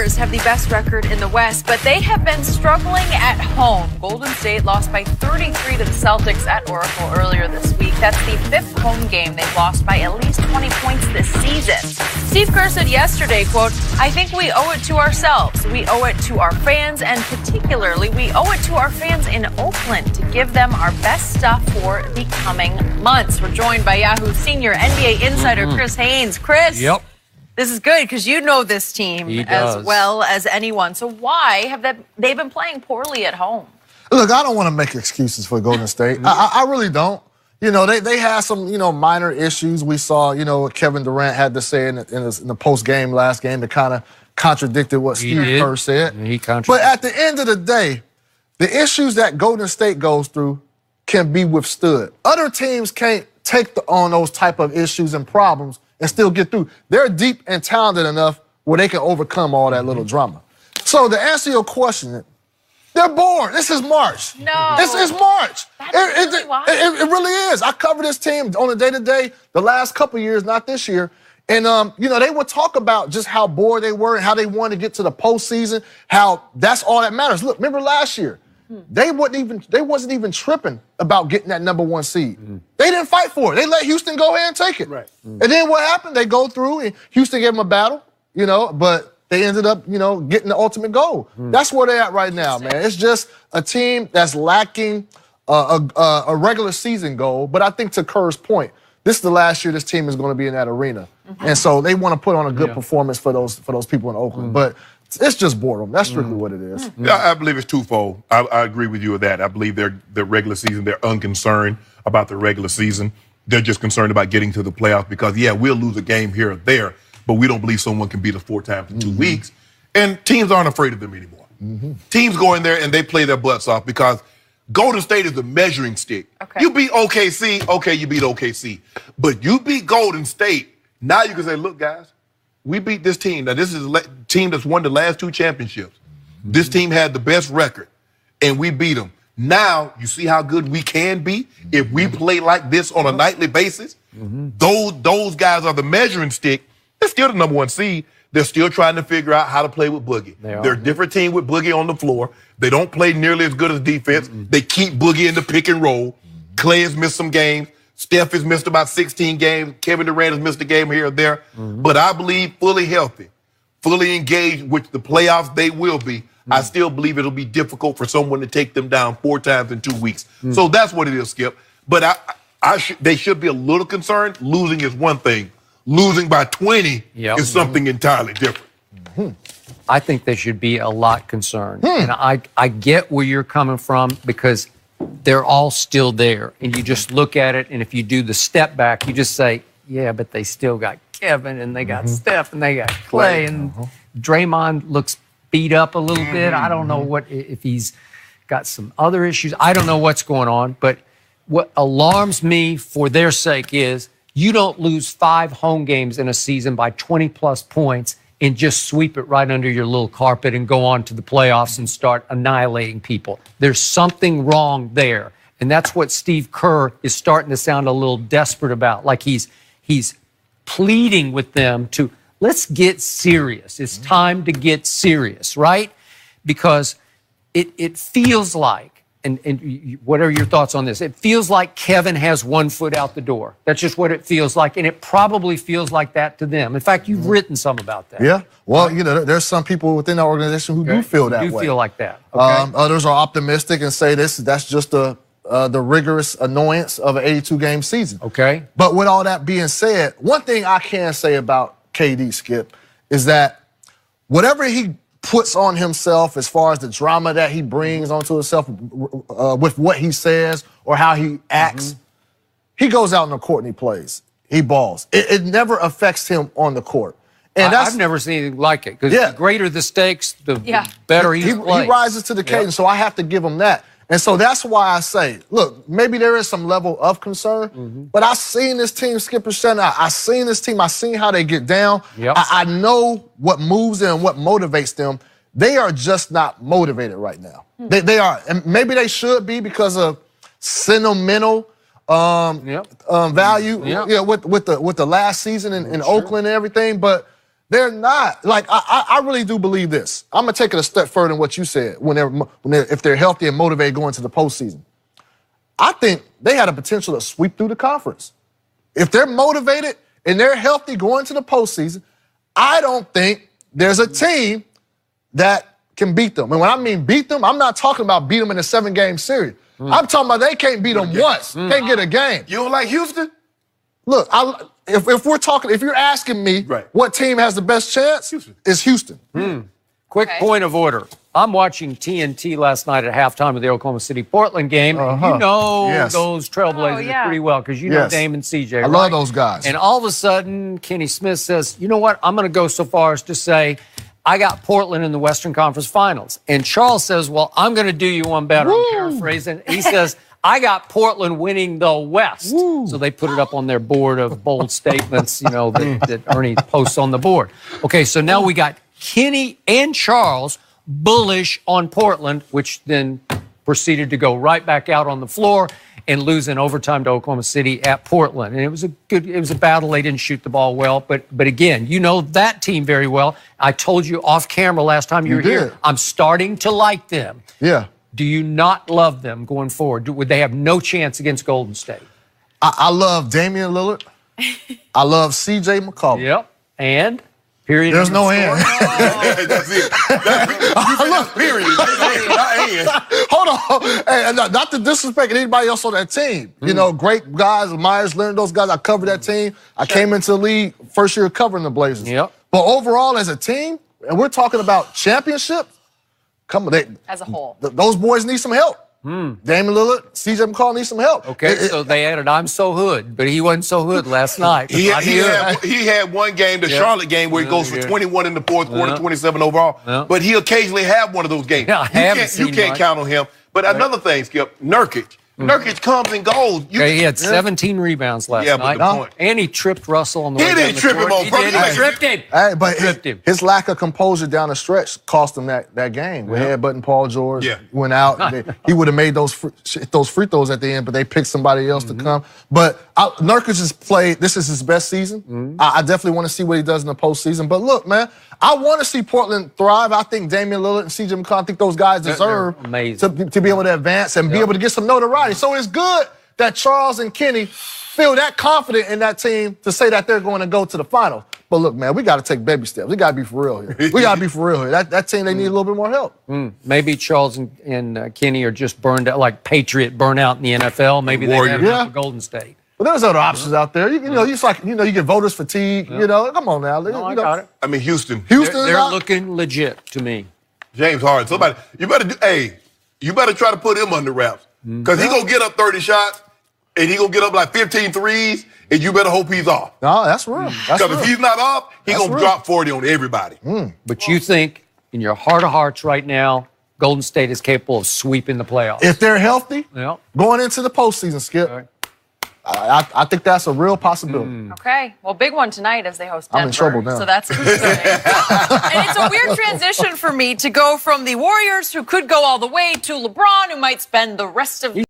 Warriors have the best record in the West, but they have been struggling at home. Golden State lost by 33 to the Celtics at Oracle earlier this week. That's the 5th home game they've lost by at least 20 points this season. Steve Kerr said yesterday, quote, "I think we owe it to ourselves. We owe it to our fans, and particularly we owe it to our fans in Oakland to give them our best stuff for the coming months." We're joined by Yahoo senior NBA insider Chris Haynes. Chris. Yep. This is good because you know this team as well as anyone. So why have they been playing poorly at home? Look, I don't want to make excuses for Golden State. I really don't. You know, they had some, minor issues. We saw, what Kevin Durant had to say in the post-game last game that kind of contradicted what Steve Kerr said. But at the end of the day, the issues that Golden State goes through can be withstood. Other teams can't take on those type of issues and problems and still get through. They're deep and talented enough where they can overcome all that little drama. So to answer your question, they're bored. This is March. No. It's March. It really is. I cover this team on a day-to-day the last couple years, not this year. And, they would talk about just how bored they were and how they wanted to get to the postseason, how that's all that matters. Look, remember last year? They wasn't even tripping about getting that #1 seed. They didn't fight for it. They let Houston go ahead and take it. Right. And then what happened? They go through and Houston gave them a battle, but they ended up, getting the ultimate goal. That's where they're at right now, man. It's just a team that's lacking a regular season goal. But I think to Kerr's point, this is the last year this team is going to be in that arena. And so they want to put on a good performance for those people in Oakland. But it's just boredom. That's strictly what it is. I believe it's twofold. I agree with you with that. I believe their regular season, they're unconcerned about the regular season. They're just concerned about getting to the playoffs because, we'll lose a game here or there, but we don't believe someone can beat us 4 times in 2 weeks. And teams aren't afraid of them anymore. Teams go in there and they play their butts off because Golden State is the measuring stick. Okay. You beat OKC, okay, you beat OKC. But you beat Golden State, now you can say, look, guys, we beat this team. Now, this is a team that's won the last 2 championships. This team had the best record, and we beat them. Now, you see how good we can be if we play like this on a nightly basis? Those guys are the measuring stick. They're still the #1 seed. They're still trying to figure out how to play with Boogie. They're a different team with Boogie on the floor. They don't play nearly as good as defense. They keep Boogie in the pick and roll. Clay has missed some games. Steph has missed about 16 games. Kevin Durant has missed a game here or there. But I believe fully healthy, fully engaged with the playoffs they will be. I still believe it'll be difficult for someone to take them down 4 times in 2 weeks. So that's what it is, Skip. But they should be a little concerned. Losing is one thing. Losing by 20 is something entirely different. I think they should be a lot concerned. And I get where you're coming from because they're all still there. And you just look at it, and if you do the step back, you just say, yeah, but they still got Kevin, and they got Steph, and they got Clay, and Draymond looks beat up a little bit. I don't know if he's got some other issues. I don't know what's going on. But what alarms me for their sake is you don't lose 5 home games in a season by 20-plus points and just sweep it right under your little carpet and go on to the playoffs and start annihilating people. There's something wrong there. And that's what Steve Kerr is starting to sound a little desperate about. Like he's pleading with them to, let's get serious. It's time to get serious, right? Because it feels like, and what are your thoughts on this? It feels like Kevin has 1 foot out the door. That's just what it feels like, and it probably feels like that to them. In fact, you've written some about that. Yeah. Well, there's some people within our organization who do feel that way. Do feel like that. Okay. Others are optimistic and say that's just the rigorous annoyance of an 82-game season. Okay. But with all that being said, one thing I can say about KD, Skip, is that whatever he puts on himself as far as the drama that he brings onto himself with what he says or how he acts, he goes out on the court and he plays. He balls. It never affects him on the court. And I've never seen anything like it. Because the greater the stakes, the better he plays. He rises to the occasion, so I have to give him that. And so that's why I say, look, maybe there is some level of concern, but I've seen this team, Skip and Shannon. I've seen this team. I've seen how they get down. I know what moves them and what motivates them. They are just not motivated right now. They are. And maybe they should be because of sentimental value with the last season in Oakland and everything. But They're not. Like, I really do believe this. I'm going to take it a step further than what you said if they're healthy and motivated going to the postseason. I think they had a potential to sweep through the conference. If they're motivated and they're healthy going to the postseason, I don't think there's a team that can beat them. And when I mean beat them, I'm not talking about beat them in a 7-game series. I'm talking about they can't beat them once. Can't get a game. You don't like Houston? Look, if you're asking me what team has the best chance, it's Houston. Quick point of order. I'm watching TNT last night at halftime of the Oklahoma City-Portland game. And you know those Trailblazers pretty well because you know Dame and CJ. I love those guys. And all of a sudden, Kenny Smith says, you know what? I'm going to go so far as to say, I got Portland in the Western Conference Finals. And Charles says, well, I'm going to do you one better. I'm paraphrasing. He says, I got Portland winning the West. So they put it up on their board of bold statements, you know, that Ernie posts on the board. Okay, so now we got Kenny and Charles bullish on Portland, which then proceeded to go right back out on the floor and lose in overtime to Oklahoma City at Portland. And it was a battle. They didn't shoot the ball well. But again, you know that team very well. I told you off camera last time you were here, I'm starting to like them. Yeah. Do you not love them going forward? Would they have no chance against Golden State? I love Damian Lillard. I love C.J. McCollum. Yep. And? Period. There's no end. That's it. Period. Hold on. Hey, not to disrespect anybody else on that team. You know, great guys, Myers, Leonard, those guys. I covered that team. I came into the league first year covering the Blazers. Yep. But overall, as a team, and we're talking about championship, come on. As a whole. Those boys need some help. Damian Lillard, C.J. McCollum need some help. Okay, so they added I'm so hood, but he wasn't so hood last night. He had one game, the Charlotte game, where he goes for 21 in the fourth quarter, 27 overall. But he occasionally have one of those games. You can't count on him. But another thing, Skip, Nurkic. Nurkic comes and goes. He had 17 rebounds last night. And he tripped Russell on the way down the court. He didn't trip him on purpose. He tripped him. Hey, but his lack of composure down the stretch cost him that game. We had Button Paul George went out. He would have made those free throws at the end, but they picked somebody else to come. But Nurkic has played. This is his best season. I definitely want to see what he does in the postseason. But look, man, I want to see Portland thrive. I think Damian Lillard and C.J. McCollum, I think those guys deserve to be able to advance and be able to get some notoriety. So it's good that Charles and Kenny feel that confident in that team to say that they're going to go to the finals. But look, man, we got to take baby steps. We got to be for real here. We got to be for real here. That team, they need a little bit more help. Maybe Charles and Kenny are just burned out, like Patriot burnout in the NFL. Maybe they have enough for Golden State. But there's other options out there. You get voters fatigue. You know, come on now. I got it. I mean, Houston. They're looking legit to me. James Harden. Somebody, you better try to put him under wraps. Because he going to get up 30 shots, and he going to get up like 15 threes, and you better hope he's off. No, that's real. Because if he's not off, he's going to drop 40 on everybody. But you think, in your heart of hearts right now, Golden State is capable of sweeping the playoffs? If they're healthy, going into the postseason, Skip, I think that's a real possibility. Okay. Well, big one tonight as they host Denver. I'm in trouble now. So that's concerning. And it's a weird transition for me to go from the Warriors, who could go all the way, to LeBron, who might spend the rest of